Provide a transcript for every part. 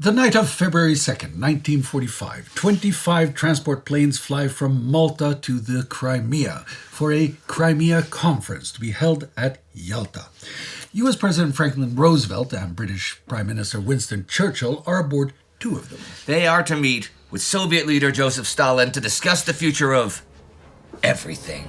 The night of February 2nd, 1945, 25 transport planes fly from Malta to the Crimea for a Crimea conference to be held at Yalta. U.S. President Franklin Roosevelt and British Prime Minister Winston Churchill are aboard two of them. They are to meet with Soviet leader Joseph Stalin to discuss the future of everything.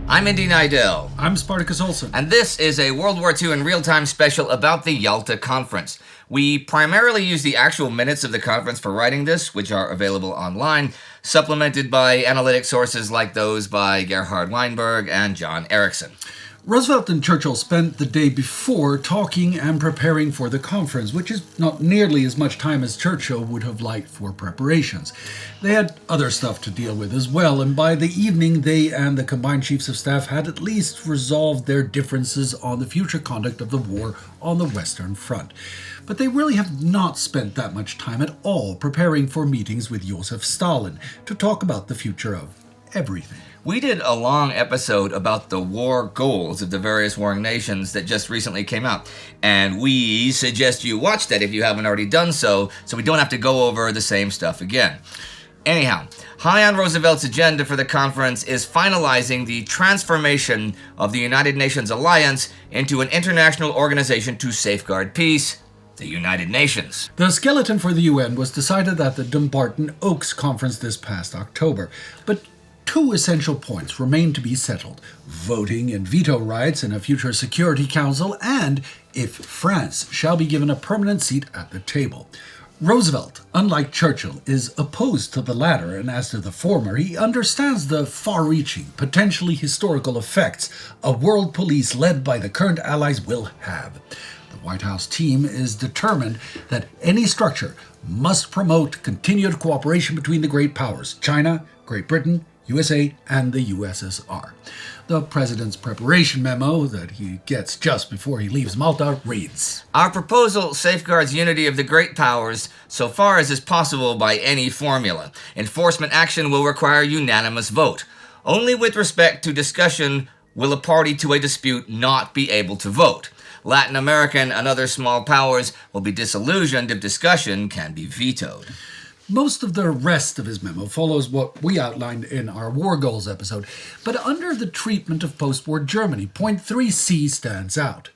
I'm Indy Neidell. I'm Spartacus Olsson. And this is a World War II in real-time special about the Yalta Conference. We primarily use the actual minutes of the conference for writing this, which are available online, supplemented by analytic sources like those by Gerhard Weinberg and John Erickson. Roosevelt and Churchill spent the day before talking and preparing for the conference, which is not nearly as much time as Churchill would have liked for preparations. They had other stuff to deal with as well, and by the evening they and the combined chiefs of staff had at least resolved their differences on the future conduct of the war on the Western Front. But they really have not spent that much time at all preparing for meetings with Joseph Stalin to talk about the future of everything. We did a long episode about the war goals of the various warring nations that just recently came out, and we suggest you watch that if you haven't already done so we don't have to go over the same stuff again. Anyhow, high on Roosevelt's agenda for the conference is finalizing the transformation of the United Nations alliance into an international organization to safeguard peace, the United Nations. The skeleton for the UN was decided at the Dumbarton Oaks conference this past October, but two essential points remain to be settled: voting and veto rights in a future Security Council, and if France shall be given a permanent seat at the table. Roosevelt, unlike Churchill, is opposed to the latter, and as to the former, he understands the far-reaching, potentially historical effects a world police led by the current allies will have. The White House team is determined that any structure must promote continued cooperation between the great powers: China, Great Britain, USA, and the USSR. The president's preparation memo that he gets just before he leaves Malta reads, "Our proposal safeguards unity of the great powers so far as is possible by any formula. Enforcement action will require unanimous vote. Only with respect to discussion will a party to a dispute not be able to vote. Latin American and other small powers will be disillusioned if discussion can be vetoed." Most of the rest of his memo follows what we outlined in our War Goals episode, but under the treatment of post-war Germany, point 3C stands out.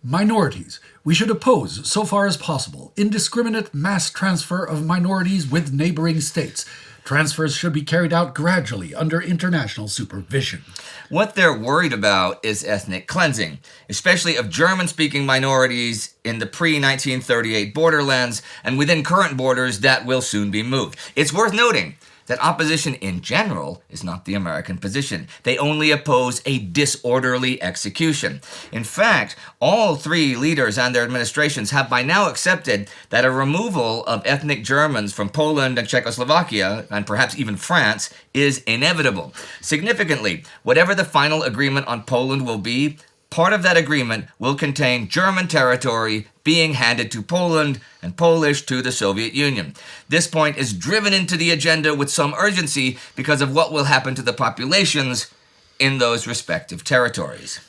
Minorities. We should oppose, so far as possible, indiscriminate mass transfer of minorities with neighboring states. Transfers should be carried out gradually under international supervision. What they're worried about is ethnic cleansing, especially of German-speaking minorities in the pre-1938 borderlands and within current borders that will soon be moved. It's worth noting that opposition in general is not the American position. They only oppose a disorderly execution. In fact, all three leaders and their administrations have by now accepted that a removal of ethnic Germans from Poland and Czechoslovakia, and perhaps even France, is inevitable. Significantly, whatever the final agreement on Poland will be, part of that agreement will contain German territory being handed to Poland and Polish to the Soviet Union. This point is driven into the agenda with some urgency because of what will happen to the populations in those respective territories.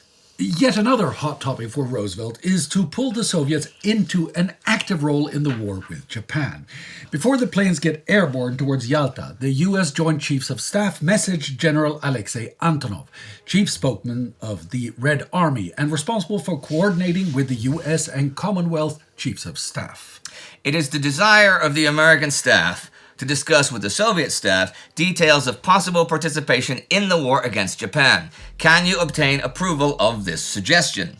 Yet another hot topic for Roosevelt is to pull the Soviets into an active role in the war with Japan. Before the planes get airborne towards Yalta, the U.S. Joint Chiefs of Staff messaged General Alexei Antonov, chief spokesman of the Red Army and responsible for coordinating with the U.S. and Commonwealth Chiefs of Staff. It is the desire of the American staff to discuss with the Soviet staff details of possible participation in the war against Japan. Can you obtain approval of this suggestion?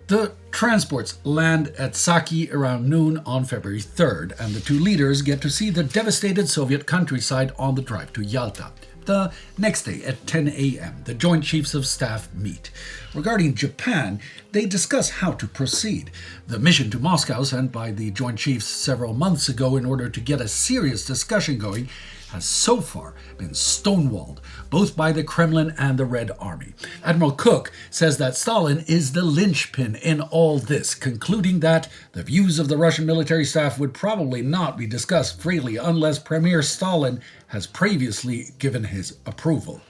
The transports land at Saki around noon on February 3rd, and the two leaders get to see the devastated Soviet countryside on the drive to Yalta. The next day at 10 a.m., the Joint Chiefs of Staff meet. Regarding Japan, they discuss how to proceed. The mission to Moscow, sent by the Joint Chiefs several months ago in order to get a serious discussion going, has so far been stonewalled, both by the Kremlin and the Red Army. Admiral Cook says that Stalin is the linchpin in all this, concluding that the views of the Russian military staff would probably not be discussed freely unless Premier Stalin has previously given his approval.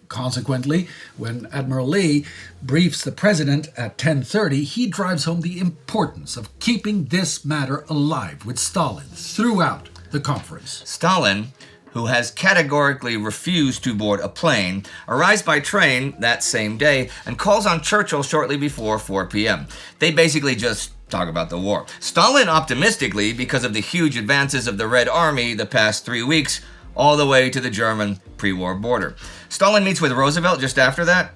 Consequently, when Admiral Lee briefs the president at 10:30, he drives home the importance of keeping this matter alive with Stalin throughout the conference. Stalin, who has categorically refused to board a plane, arrives by train that same day and calls on Churchill shortly before 4 p.m. They basically just talk about the war. Stalin optimistically, because of the huge advances of the Red Army the past 3 weeks, all the way to the German pre-war border. Stalin meets with Roosevelt just after that.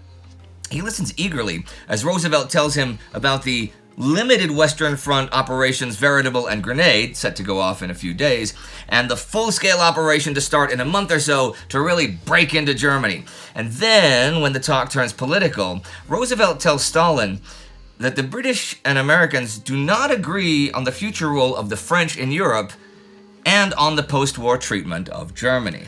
He listens eagerly as Roosevelt tells him about the limited Western Front operations Veritable and Grenade, set to go off in a few days, and the full-scale operation to start in a month or so to really break into Germany. And then, when the talk turns political, Roosevelt tells Stalin that the British and Americans do not agree on the future role of the French in Europe and on the post-war treatment of Germany.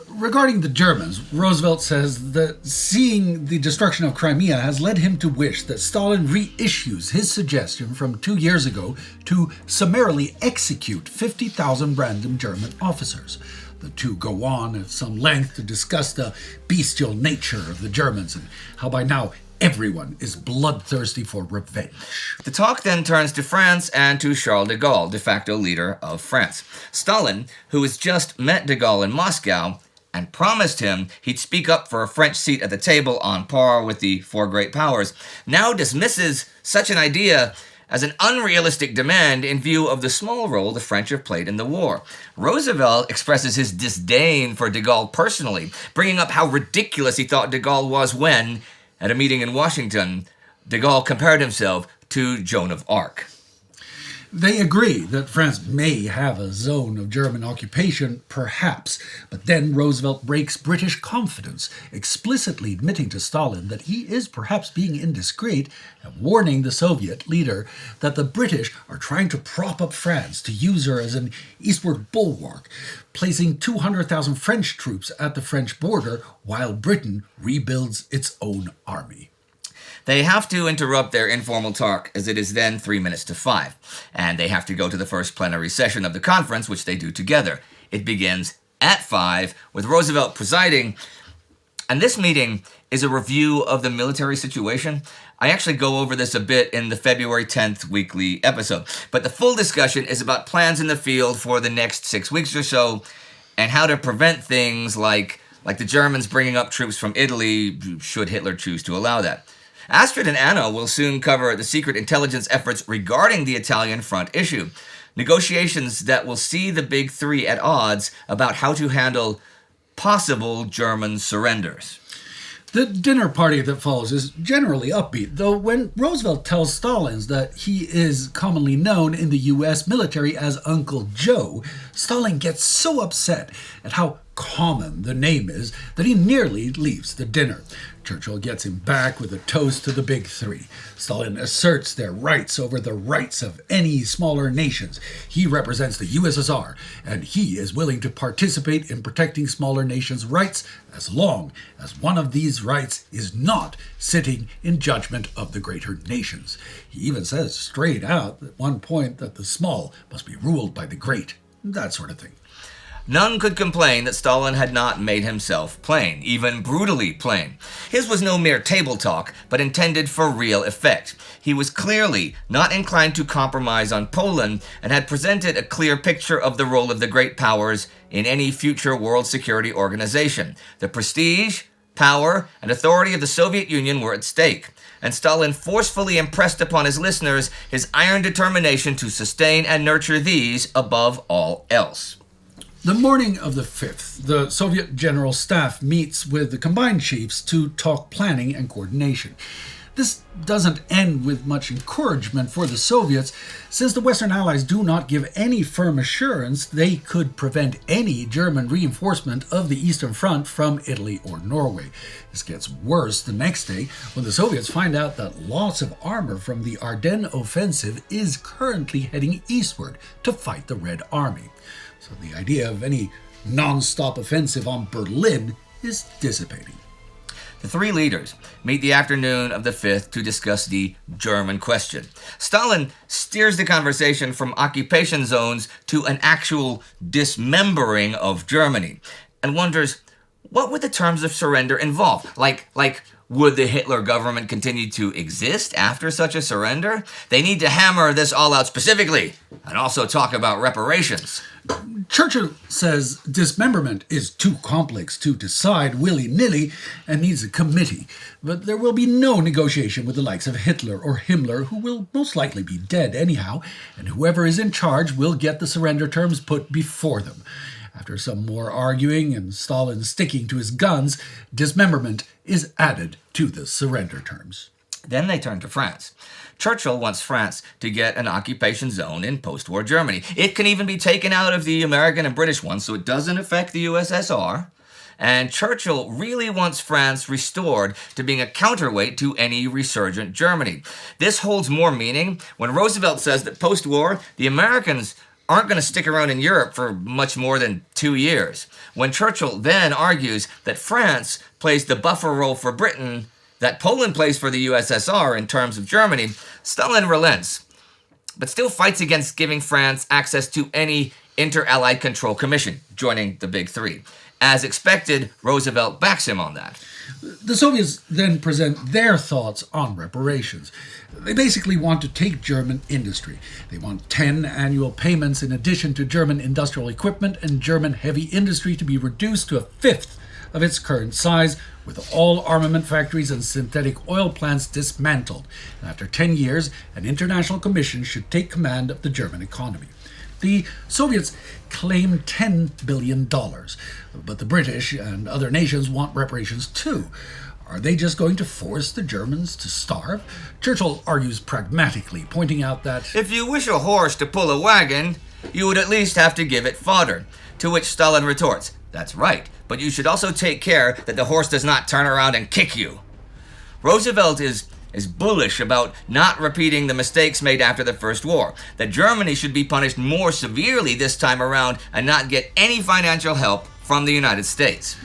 Regarding the Germans, Roosevelt says that seeing the destruction of Crimea has led him to wish that Stalin reissues his suggestion from 2 years ago to summarily execute 50,000 random German officers. The two go on at some length to discuss the bestial nature of the Germans and how by now everyone is bloodthirsty for revenge. The talk then turns to France and to Charles de Gaulle, de facto leader of France. Stalin, who has just met de Gaulle in Moscow and promised him he'd speak up for a French seat at the table on par with the four great powers, now dismisses such an idea as an unrealistic demand in view of the small role the French have played in the war. Roosevelt expresses his disdain for de Gaulle personally, bringing up how ridiculous he thought de Gaulle was when, at a meeting in Washington, de Gaulle compared himself to Joan of Arc. They agree that France may have a zone of German occupation, perhaps, but then Roosevelt breaks British confidence, explicitly admitting to Stalin that he is perhaps being indiscreet and warning the Soviet leader that the British are trying to prop up France to use her as an eastward bulwark, placing 200,000 French troops at the French border while Britain rebuilds its own army. They have to interrupt their informal talk as it is then 3 minutes to 5, and they have to go to the first plenary session of the conference, which they do together. It begins at 5 with Roosevelt presiding, and this meeting is a review of the military situation. I actually go over this a bit in the February 10th weekly episode, but the full discussion is about plans in the field for the next 6 weeks or so, and how to prevent things like the Germans bringing up troops from Italy, should Hitler choose to allow that. Astrid and Anna will soon cover the secret intelligence efforts regarding the Italian front issue, negotiations that will see the big three at odds about how to handle possible German surrenders. The dinner party that follows is generally upbeat, though when Roosevelt tells Stalin that he is commonly known in the U.S. military as Uncle Joe, Stalin gets so upset at how common the name is that he nearly leaves the dinner. Churchill gets him back with a toast to the big three. Stalin asserts their rights over the rights of any smaller nations. He represents the USSR, and he is willing to participate in protecting smaller nations' rights as long as one of these rights is not sitting in judgment of the greater nations. He even says straight out at one point that the small must be ruled by the great, that sort of thing. None could complain that Stalin had not made himself plain, even brutally plain. His was no mere table talk, but intended for real effect. He was clearly not inclined to compromise on Poland and had presented a clear picture of the role of the great powers in any future world security organization. The prestige, power, and authority of the Soviet Union were at stake, and Stalin forcefully impressed upon his listeners his iron determination to sustain and nurture these above all else. The morning of the 5th, the Soviet General Staff meets with the combined chiefs to talk planning and coordination. This doesn't end with much encouragement for the Soviets, since the Western Allies do not give any firm assurance they could prevent any German reinforcement of the Eastern Front from Italy or Norway. This gets worse the next day when the Soviets find out that lots of armor from the Ardennes offensive is currently heading eastward to fight the Red Army. So the idea of any non-stop offensive on Berlin is dissipating. The three leaders meet the afternoon of the 5th to discuss the German question. Stalin steers the conversation from occupation zones to an actual dismembering of Germany and wonders what would the terms of surrender involve? Like, would the Hitler government continue to exist after such a surrender? They need to hammer this all out specifically and also talk about reparations. Churchill says dismemberment is too complex to decide willy-nilly and needs a committee. But there will be no negotiation with the likes of Hitler or Himmler, who will most likely be dead anyhow, and whoever is in charge will get the surrender terms put before them. After some more arguing and Stalin sticking to his guns, dismemberment is added to the surrender terms. Then they turn to France. Churchill wants France to get an occupation zone in post-war Germany. It can even be taken out of the American and British ones, so it doesn't affect the USSR. And Churchill really wants France restored to being a counterweight to any resurgent Germany. This holds more meaning when Roosevelt says that post-war, the Americans aren't going to stick around in Europe for much more than 2 years. When Churchill then argues that France plays the buffer role for Britain that Poland plays for the USSR in terms of Germany, Stalin relents, but still fights against giving France access to any inter-allied control commission, joining the Big Three. As expected, Roosevelt backs him on that. The Soviets then present their thoughts on reparations. They basically want to take German industry. They want 10 annual payments in addition to German industrial equipment and German heavy industry to be reduced to a fifth of its current size, with all armament factories and synthetic oil plants dismantled. And after 10 years, an international commission should take command of the German economy. The Soviets claim $10 billion, but the British and other nations want reparations too. Are they just going to force the Germans to starve? Churchill argues pragmatically, pointing out that if you wish a horse to pull a wagon, you would at least have to give it fodder. To which Stalin retorts, that's right, but you should also take care that the horse does not turn around and kick you. Roosevelt is bullish about not repeating the mistakes made after the First War, that Germany should be punished more severely this time around and not get any financial help from the United States.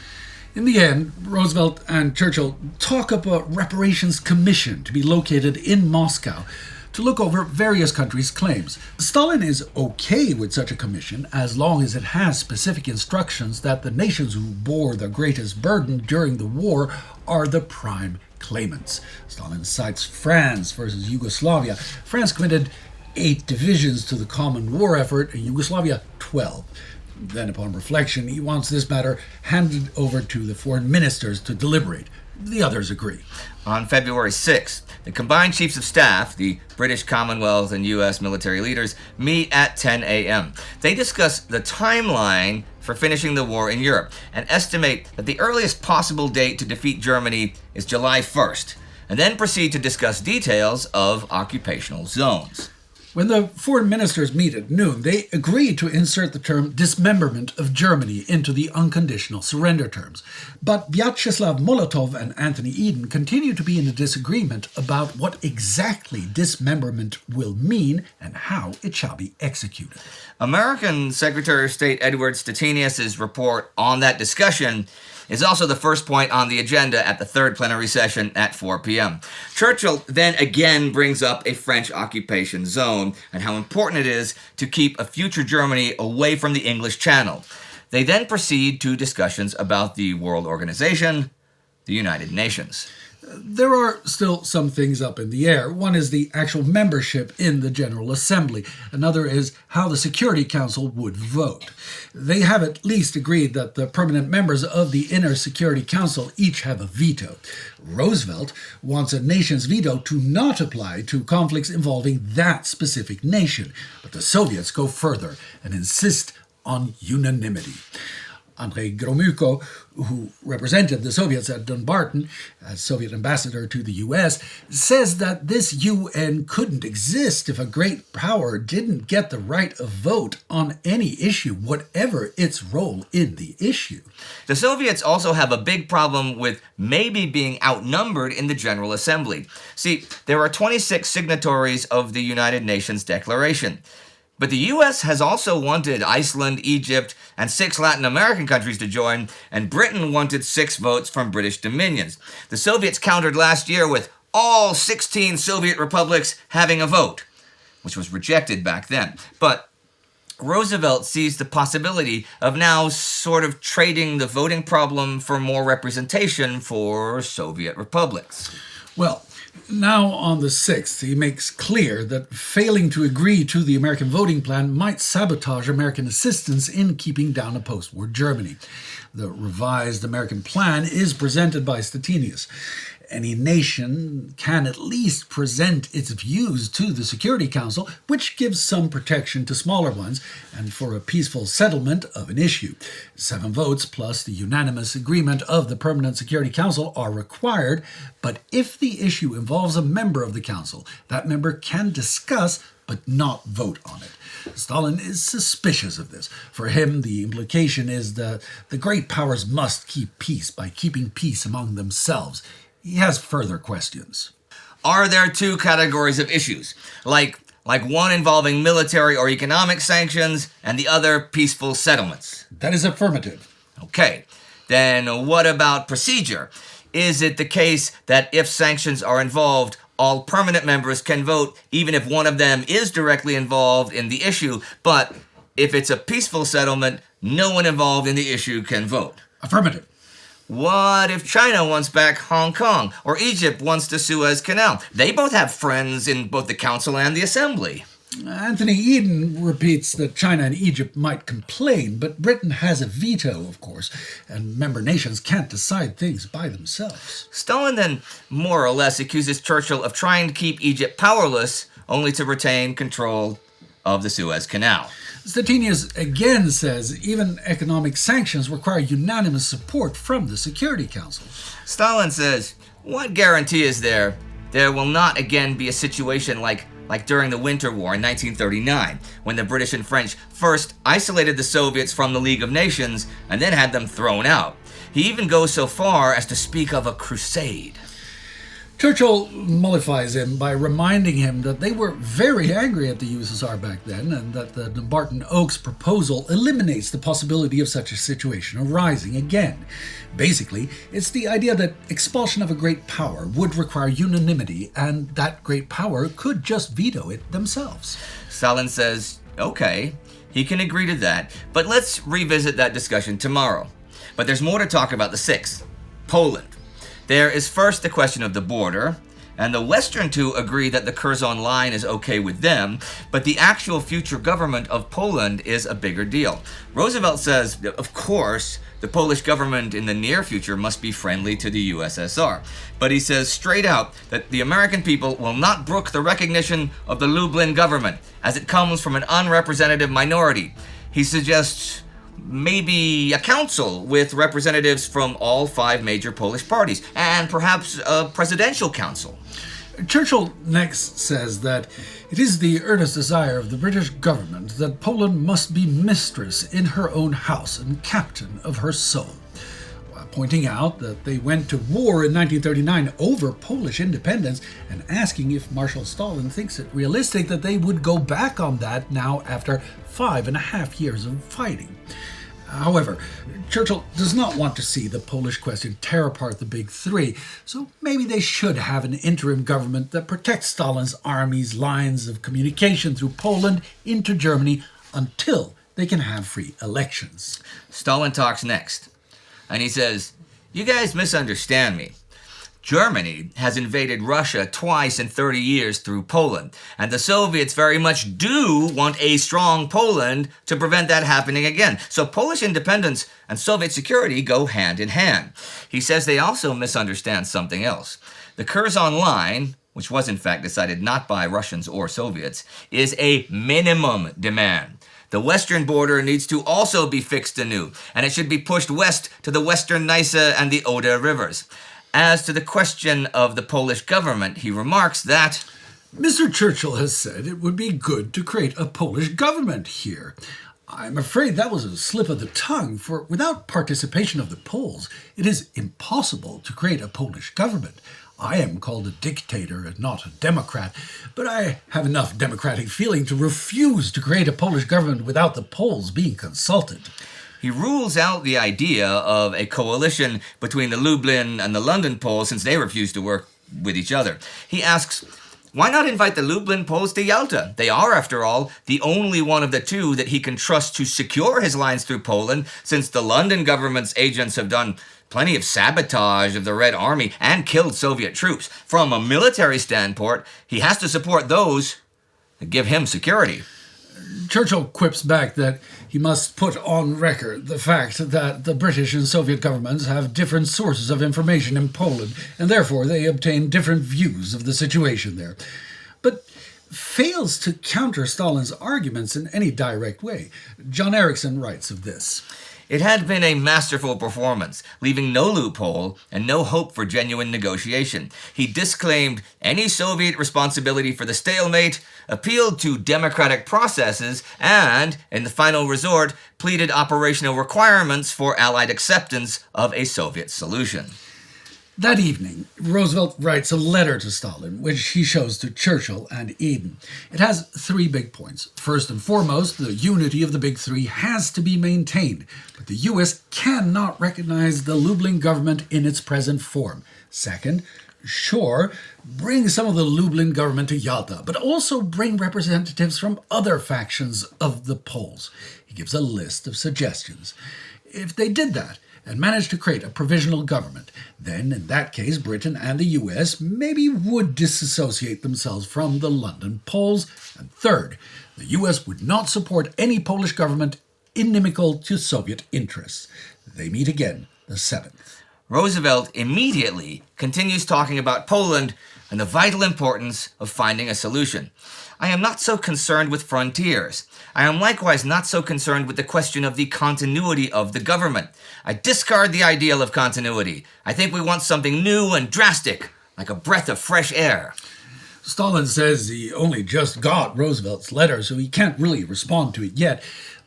in the end, Roosevelt and Churchill talk up a reparations commission to be located in Moscow to look over various countries' claims. Stalin is okay with such a commission as long as it has specific instructions that the nations who bore the greatest burden during the war are the prime claimants. Stalin cites France versus Yugoslavia. France committed 8 divisions to the common war effort, and Yugoslavia 12. Then, upon reflection, he wants this matter handed over to the foreign ministers to deliberate. The others agree. On February 6th, the combined chiefs of staff, the British Commonwealth and U.S. military leaders, meet at 10 a.m. They discuss the timeline for finishing the war in Europe and estimate that the earliest possible date to defeat Germany is July 1st, and then proceed to discuss details of occupational zones. When the foreign ministers meet at noon, they agree to insert the term dismemberment of Germany into the unconditional surrender terms. But Vyacheslav Molotov and Anthony Eden continue to be in a disagreement about what exactly dismemberment will mean and how it shall be executed. American Secretary of State Edward Stettinius' report on that discussion is also the first point on the agenda at the third plenary session at 4 p.m. Churchill then again brings up a French occupation zone and how important it is to keep a future Germany away from the English Channel. They then proceed to discussions about the World Organization, the United Nations. There are still some things up in the air. One is the actual membership in the General Assembly. Another is how the Security Council would vote. They have at least agreed that the permanent members of the Inner Security Council each have a veto. Roosevelt wants a nation's veto to not apply to conflicts involving that specific nation. But the Soviets go further and insist on unanimity. Andrei Gromyko, who represented the Soviets at Dumbarton as Soviet ambassador to the U.S., says that this UN couldn't exist if a great power didn't get the right of vote on any issue, whatever its role in the issue. The Soviets also have a big problem with maybe being outnumbered in the General Assembly. See, there are 26 signatories of the United Nations Declaration. But the U.S. has also wanted Iceland, Egypt, and 6 Latin American countries to join, and Britain wanted 6 votes from British dominions. The Soviets countered last year with all 16 Soviet republics having a vote, which was rejected back then. But Roosevelt sees the possibility of now sort of trading the voting problem for more representation for Soviet republics. Well, now on the 6th, he makes clear that failing to agree to the American voting plan might sabotage American assistance in keeping down a post-war Germany. The revised American plan is presented by Stettinius. Any nation can at least present its views to the Security Council, which gives some protection to smaller ones, and for a peaceful settlement of an issue. 7 votes plus the unanimous agreement of the Permanent Security Council are required, but if the issue involves a member of the Council, that member can discuss but not vote on it. Stalin is suspicious of this. For him, the implication is that the great powers must keep peace by keeping peace among themselves. He has further questions. Are there 2 categories of issues? Like one involving military or economic sanctions and the other peaceful settlements? That is affirmative. Okay. Then what about procedure? Is it the case that if sanctions are involved, all permanent members can vote even if one of them is directly involved in the issue, but if it's a peaceful settlement, no one involved in the issue can vote? Affirmative. What if China wants back Hong Kong, or Egypt wants the Suez Canal? They both have friends in both the Council and the Assembly. Anthony Eden repeats that China and Egypt might complain, but Britain has a veto, of course, and member nations can't decide things by themselves. Stalin then more or less accuses Churchill of trying to keep Egypt powerless, only to retain control of the Suez Canal. Stettinius again says even economic sanctions require unanimous support from the Security Council. Stalin says, what guarantee is there will not again be a situation like during the Winter War in 1939, when the British and French first isolated the Soviets from the League of Nations and then had them thrown out? He even goes so far as to speak of a crusade. Churchill mollifies him by reminding him that they were very angry at the USSR back then, and that the Dumbarton-Oaks proposal eliminates the possibility of such a situation arising again. Basically, it's the idea that expulsion of a great power would require unanimity, and that great power could just veto it themselves. Stalin says, okay, he can agree to that, but let's revisit that discussion tomorrow. But there's more to talk about the 6th, Poland. There is first the question of the border, and the Western 2 agree that the Curzon line is okay with them, but the actual future government of Poland is a bigger deal. Roosevelt says, of course, the Polish government in the near future must be friendly to the USSR. But he says straight out that the American people will not brook the recognition of the Lublin government, as it comes from an unrepresentative minority. He suggests maybe a council with representatives from all 5 major Polish parties, and perhaps a presidential council. Churchill next says that it is the earnest desire of the British government that Poland must be mistress in her own house and captain of her soul, while pointing out that they went to war in 1939 over Polish independence, and asking if Marshal Stalin thinks it realistic that they would go back on that now after 5.5 years of fighting. However, Churchill does not want to see the Polish question tear apart the Big Three, so maybe they should have an interim government that protects Stalin's army's lines of communication through Poland into Germany until they can have free elections. Stalin talks next, and he says, you guys misunderstand me. Germany has invaded Russia twice in 30 years through Poland, and the Soviets very much do want a strong Poland to prevent that happening again. So Polish independence and Soviet security go hand in hand. He says they also misunderstand something else. The Curzon line, which was in fact decided not by Russians or Soviets, is a minimum demand. The western border needs to also be fixed anew, and it should be pushed west to the western Nysa and the Oder rivers. As to the question of the Polish government, he remarks that Mr. Churchill has said it would be good to create a Polish government here. I'm afraid that was a slip of the tongue, for without participation of the Poles, it is impossible to create a Polish government. I am called a dictator and not a democrat, but I have enough democratic feeling to refuse to create a Polish government without the Poles being consulted. He rules out the idea of a coalition between the Lublin and the London Poles, since they refuse to work with each other. He asks, Why not invite the Lublin Poles to Yalta? They are, after all, the only one of the two that he can trust to secure his lines through Poland, since the London government's agents have done plenty of sabotage of the Red Army and killed Soviet troops. From a military standpoint, he has to support those that give him security. Churchill quips back that he must put on record the fact that the British and Soviet governments have different sources of information in Poland, and therefore they obtain different views of the situation there. But fails to counter Stalin's arguments in any direct way. John Erickson writes of this. It had been a masterful performance, leaving no loophole and no hope for genuine negotiation. He disclaimed any Soviet responsibility for the stalemate, appealed to democratic processes, and, in the final resort, pleaded operational requirements for Allied acceptance of a Soviet solution. That evening, Roosevelt writes a letter to Stalin, which he shows to Churchill and Eden. It has 3 big points. First and foremost, the unity of the big 3 has to be maintained, but the U.S. cannot recognize the Lublin government in its present form. Second, sure, bring some of the Lublin government to Yalta, but also bring representatives from other factions of the Poles. He gives a list of suggestions. If they did that, and managed to create a provisional government, then in that case Britain and the US maybe would disassociate themselves from the London Poles. And third, the US would not support any Polish government inimical to Soviet interests. They meet again the 7th. Roosevelt immediately continues talking about Poland and the vital importance of finding a solution. I am not so concerned with frontiers. I am likewise not so concerned with the question of the continuity of the government. I discard the ideal of continuity. I think we want something new and drastic, like a breath of fresh air. Stalin says he only just got Roosevelt's letter, so he can't really respond to it yet.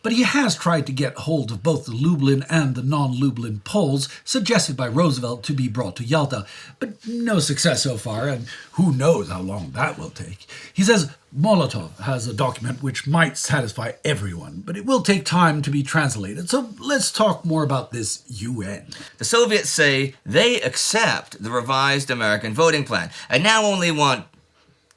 But he has tried to get hold of both the Lublin and the non-Lublin Poles, suggested by Roosevelt to be brought to Yalta, but no success so far, and who knows how long that will take. He says Molotov has a document which might satisfy everyone, but it will take time to be translated, so let's talk more about this UN. The Soviets say they accept the revised American voting plan, and now only want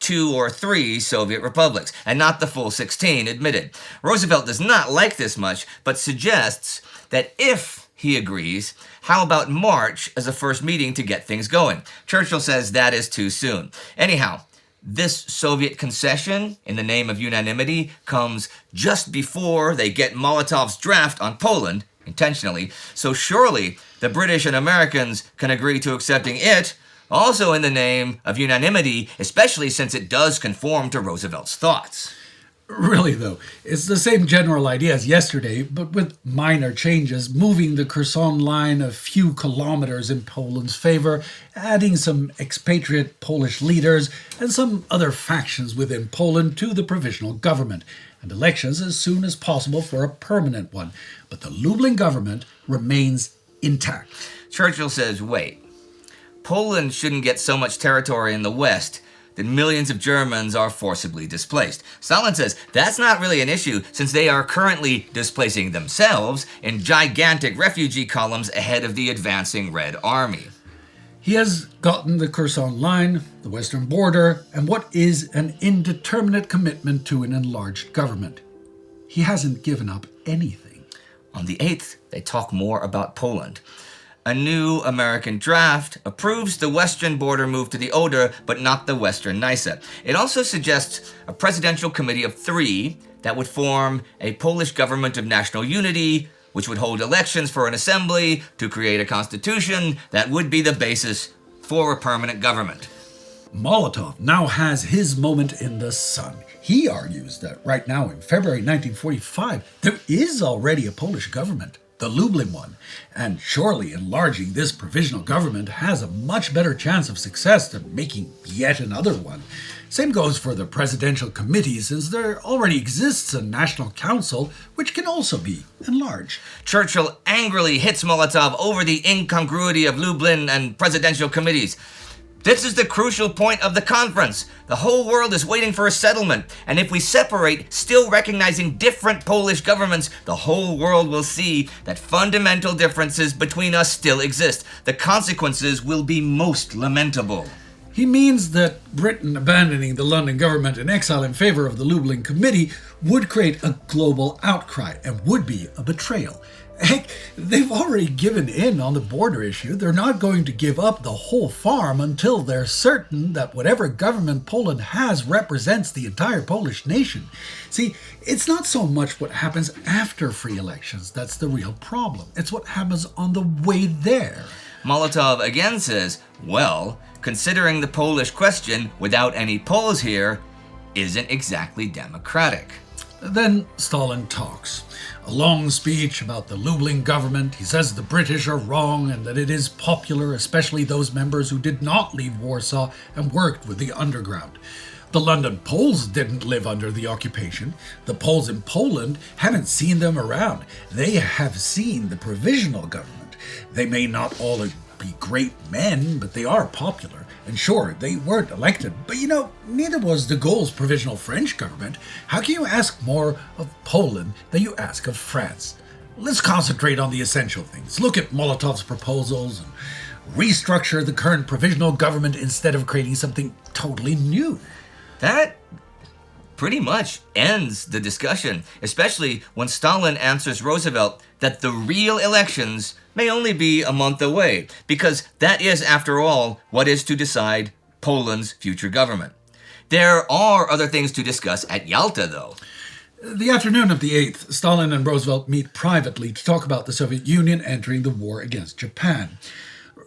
2 or 3 Soviet republics, and not the full 16 admitted. Roosevelt does not like this much, but suggests that if he agrees, how about March as a first meeting to get things going? Churchill says that is too soon. Anyhow, this Soviet concession in the name of unanimity comes just before they get Molotov's draft on Poland, intentionally, so surely the British and Americans can agree to accepting it, also in the name of unanimity, especially since it does conform to Roosevelt's thoughts. Really, though, it's the same general idea as yesterday, but with minor changes, moving the Kherson line a few kilometers in Poland's favor, adding some expatriate Polish leaders and some other factions within Poland to the provisional government, and elections as soon as possible for a permanent one. But the Lublin government remains intact. Churchill says, wait. Poland shouldn't get so much territory in the West that millions of Germans are forcibly displaced. Stalin says that's not really an issue since they are currently displacing themselves in gigantic refugee columns ahead of the advancing Red Army. He has gotten the Kherson line, the western border, and what is an indeterminate commitment to an enlarged government. He hasn't given up anything. On the 8th, they talk more about Poland. A new American draft approves the western border move to the Oder, but not the western Nysa. It also suggests a presidential committee of 3 that would form a Polish government of national unity, which would hold elections for an assembly to create a constitution that would be the basis for a permanent government. Molotov now has his moment in the sun. He argues that right now in February 1945, there is already a Polish government, the Lublin one, and surely enlarging this provisional government has a much better chance of success than making yet another one. Same goes for the presidential committee, since there already exists a national council which can also be enlarged. Churchill angrily hits Molotov over the incongruity of Lublin and presidential committees. This is the crucial point of the conference. The whole world is waiting for a settlement, and if we separate, still recognizing different Polish governments, the whole world will see that fundamental differences between us still exist. The consequences will be most lamentable. He means that Britain abandoning the London government in exile in favor of the Lublin Committee would create a global outcry and would be a betrayal. Heck, they've already given in on the border issue. They're not going to give up the whole farm until they're certain that whatever government Poland has represents the entire Polish nation. See, it's not so much what happens after free elections that's the real problem. It's what happens on the way there. Molotov again says, well, considering the Polish question without any Poles here isn't exactly democratic. Then Stalin talks. A long speech about the Lublin government. He says the British are wrong and that it is popular, especially those members who did not leave Warsaw and worked with the underground. The London Poles didn't live under the occupation. The Poles in Poland haven't seen them around. They have seen the provisional government. They may not all be great men, but they are popular. And sure, they weren't elected, but neither was de Gaulle's provisional French government. How can you ask more of Poland than you ask of France? Let's concentrate on the essential things. Look at Molotov's proposals and restructure the current provisional government instead of creating something totally new. That pretty much ends the discussion, especially when Stalin answers Roosevelt that the real elections may only be a month away, because that is, after all, what is to decide Poland's future government. There are other things to discuss at Yalta, though. The afternoon of the 8th, Stalin and Roosevelt meet privately to talk about the Soviet Union entering the war against Japan.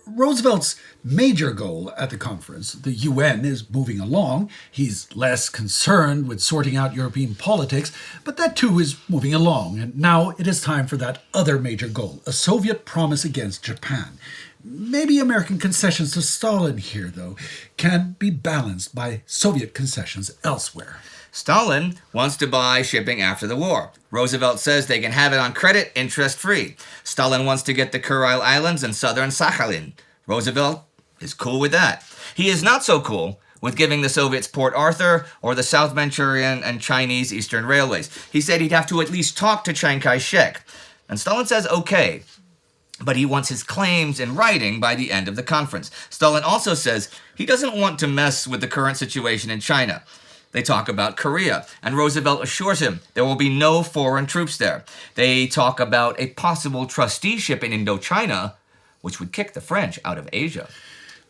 Roosevelt's major goal at the conference, the UN, is moving along. He's less concerned with sorting out European politics, but that too is moving along, and now it is time for that other major goal, a Soviet promise against Japan. Maybe American concessions to Stalin here, though, can be balanced by Soviet concessions elsewhere. Stalin wants to buy shipping after the war. Roosevelt says they can have it on credit, interest-free. Stalin wants to get the Kuril Islands and southern Sakhalin. Roosevelt is cool with that. He is not so cool with giving the Soviets Port Arthur or the South Manchurian and Chinese Eastern Railways. He said he'd have to at least talk to Chiang Kai-shek. And Stalin says okay, but he wants his claims in writing by the end of the conference. Stalin also says he doesn't want to mess with the current situation in China. They talk about Korea, and Roosevelt assures him there will be no foreign troops there. They talk about a possible trusteeship in Indochina, which would kick the French out of Asia.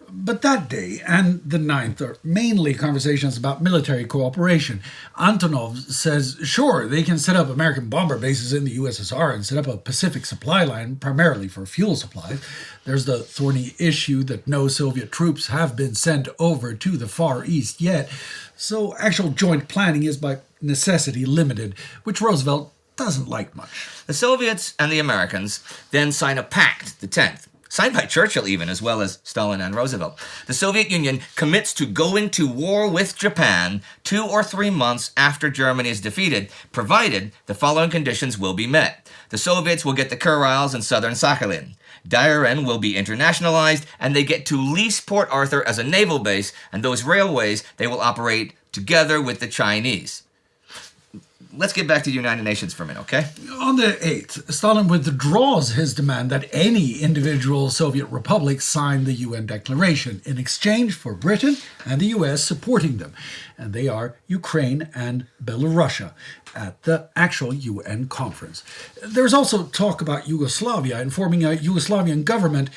But that day and the 9th are mainly conversations about military cooperation. Antonov says, sure, they can set up American bomber bases in the USSR and set up a Pacific supply line, primarily for fuel supplies. There's the thorny issue that no Soviet troops have been sent over to the Far East yet, so actual joint planning is by necessity limited, which Roosevelt doesn't like much. The Soviets and the Americans then sign a pact, the 10th. Signed by Churchill even, as well as Stalin and Roosevelt. The Soviet Union commits to going to war with Japan 2 or 3 months after Germany is defeated, provided the following conditions will be met. The Soviets will get the Kurils and southern Sakhalin. Dairen will be internationalized, and they get to lease Port Arthur as a naval base, and those railways they will operate together with the Chinese. Let's get back to the United Nations for a minute, okay? On the 8th, Stalin withdraws his demand that any individual Soviet republic sign the UN declaration in exchange for Britain and the US supporting them. And they are Ukraine and Belarus at the actual UN conference. There's also talk about Yugoslavia and forming a Yugoslavian government.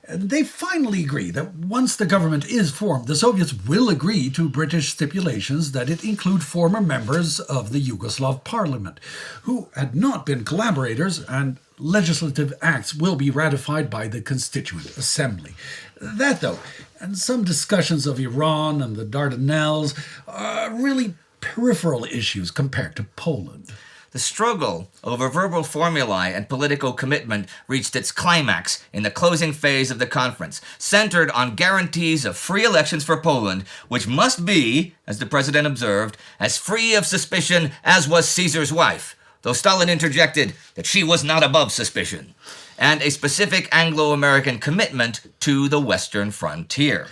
They finally agree that once the government is formed, the Soviets will agree to British stipulations that it include former members of the Yugoslav parliament, who had not been collaborators, and legislative acts will be ratified by the Constituent Assembly. That, though, and some discussions of Iran and the Dardanelles are really peripheral issues compared to Poland. The struggle over verbal formulae and political commitment reached its climax in the closing phase of the conference, centered on guarantees of free elections for Poland, which must be, as the president observed, as free of suspicion as was Caesar's wife, though Stalin interjected that she was not above suspicion, and a specific Anglo-American commitment to the western frontier.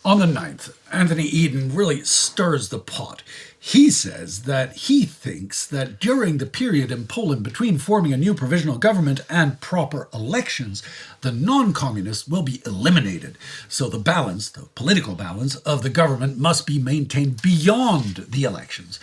On the 9th, Anthony Eden really stirs the pot. He says that he thinks that during the period in Poland between forming a new provisional government and proper elections, the non-communists will be eliminated. So the balance, the political balance of the government must be maintained beyond the elections.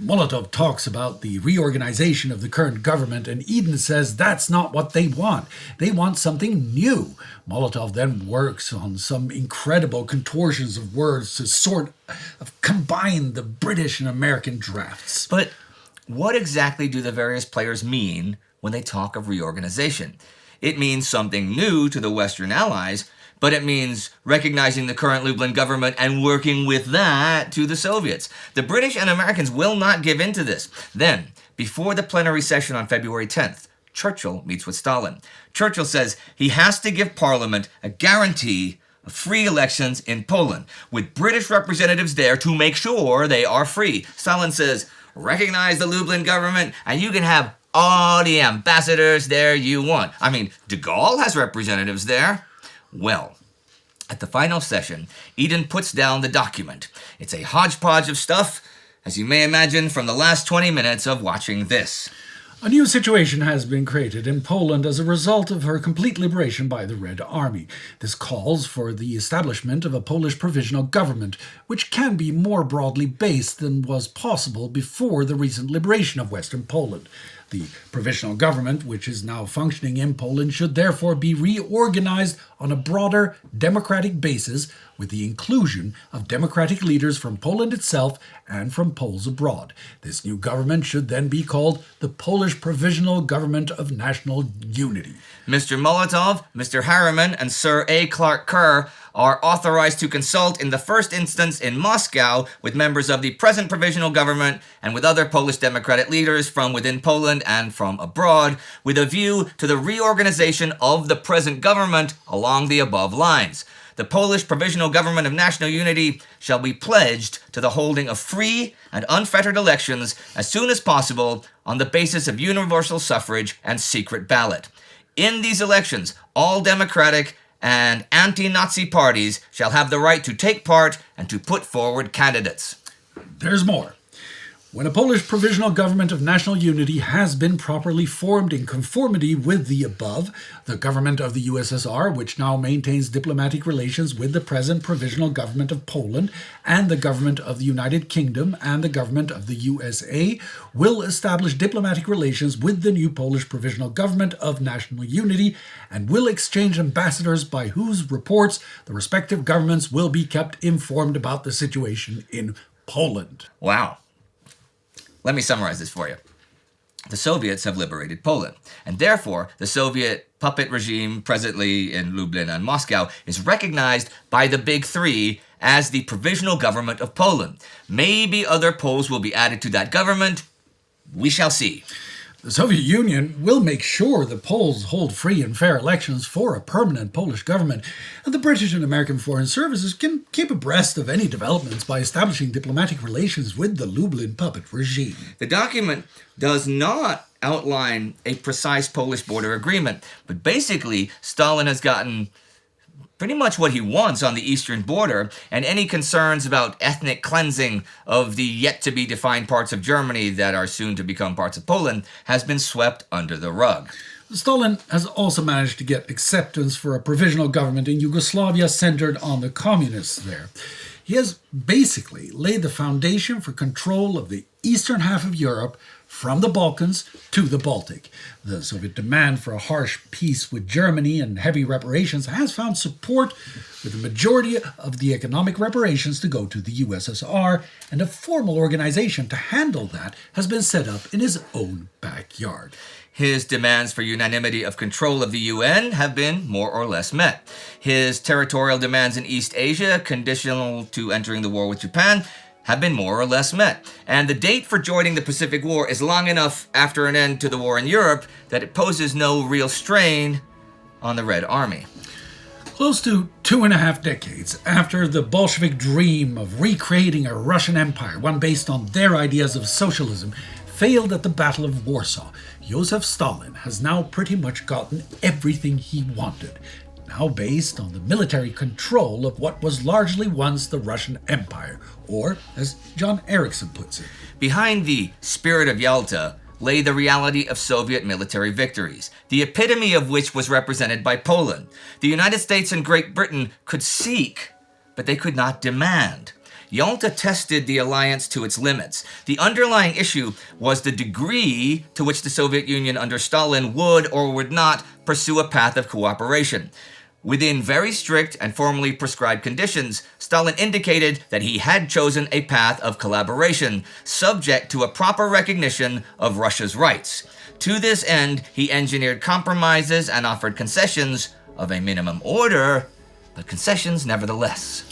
Molotov talks about the reorganization of the current government, and Eden says that's not what they want. They want something new. Molotov then works on some incredible contortions of words to sort of combine the British and American drafts. But what exactly do the various players mean when they talk of reorganization? It means something new to the Western Allies, but it means recognizing the current Lublin government and working with that to the Soviets. The British and Americans will not give in to this. Then, before the plenary session on February 10th, Churchill meets with Stalin. Churchill says he has to give Parliament a guarantee of free elections in Poland, with British representatives there to make sure they are free. Stalin says, recognize the Lublin government and you can have all the ambassadors there you want. I mean, de Gaulle has representatives there. Well, at the final session, Eden puts down the document. It's a hodgepodge of stuff, as you may imagine from the last 20 minutes of watching this. A new situation has been created in Poland as a result of her complete liberation by the Red Army. This calls for the establishment of a Polish provisional government, which can be more broadly based than was possible before the recent liberation of Western Poland. The provisional government, which is now functioning in Poland, should therefore be reorganized on a broader democratic basis with the inclusion of democratic leaders from Poland itself and from Poles abroad. This new government should then be called the Polish Provisional Government of National Unity. Mr. Molotov, Mr. Harriman, and Sir A. Clark Kerr are authorized to consult in the first instance in Moscow with members of the present provisional government and with other Polish democratic leaders from within Poland and from abroad, with a view to the reorganization of the present government along the above lines. The Polish Provisional Government of National Unity shall be pledged to the holding of free and unfettered elections as soon as possible on the basis of universal suffrage and secret ballot. In these elections, all democratic and anti-Nazi parties shall have the right to take part and to put forward candidates. There's more. When a Polish Provisional Government of National Unity has been properly formed in conformity with the above, the government of the USSR, which now maintains diplomatic relations with the present Provisional Government of Poland, and the government of the United Kingdom and the government of the USA, will establish diplomatic relations with the new Polish Provisional Government of National Unity and will exchange ambassadors by whose reports the respective governments will be kept informed about the situation in Poland. Wow. Let me summarize this for you. The Soviets have liberated Poland, and therefore the Soviet puppet regime presently in Lublin and Moscow is recognized by the Big Three as the provisional government of Poland. Maybe other Poles will be added to that government. We shall see. The Soviet Union will make sure the Poles hold free and fair elections for a permanent Polish government, and the British and American foreign services can keep abreast of any developments by establishing diplomatic relations with the Lublin puppet regime. The document does not outline a precise Polish border agreement, but basically Stalin has gotten pretty much what he wants on the eastern border, and any concerns about ethnic cleansing of the yet-to-be-defined parts of Germany that are soon to become parts of Poland has been swept under the rug. Stalin has also managed to get acceptance for a provisional government in Yugoslavia centered on the communists there. He has basically laid the foundation for control of the eastern half of Europe from the Balkans to the Baltic. The Soviet demand for a harsh peace with Germany and heavy reparations has found support, with the majority of the economic reparations to go to the USSR, and a formal organization to handle that has been set up in his own backyard. His demands for unanimity of control of the UN have been more or less met. His territorial demands in East Asia, conditional to entering the war with Japan, have been more or less met. And the date for joining the Pacific War is long enough after an end to the war in Europe that it poses no real strain on the Red Army. Close to 2.5 decades after the Bolshevik dream of recreating a Russian empire, one based on their ideas of socialism, failed at the Battle of Warsaw, Joseph Stalin has now pretty much gotten everything he wanted, now based on the military control of what was largely once the Russian Empire, Or, as John Erickson puts it, behind the spirit of Yalta lay the reality of Soviet military victories, the epitome of which was represented by Poland. The United States and Great Britain could seek, but they could not demand. Yalta tested the alliance to its limits. The underlying issue was the degree to which the Soviet Union under Stalin would or would not pursue a path of cooperation. Within very strict and formally prescribed conditions, Stalin indicated that he had chosen a path of collaboration, subject to a proper recognition of Russia's rights. To this end, he engineered compromises and offered concessions of a minimum order, but concessions nevertheless.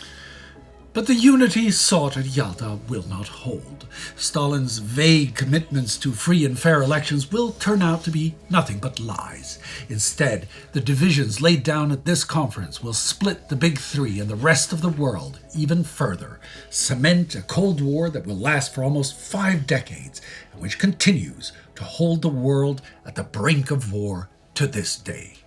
But the unity sought at Yalta will not hold. Stalin's vague commitments to free and fair elections will turn out to be nothing but lies. Instead, the divisions laid down at this conference will split the Big Three and the rest of the world even further, cement a Cold War that will last for almost 5 decades, and which continues to hold the world at the brink of war to this day.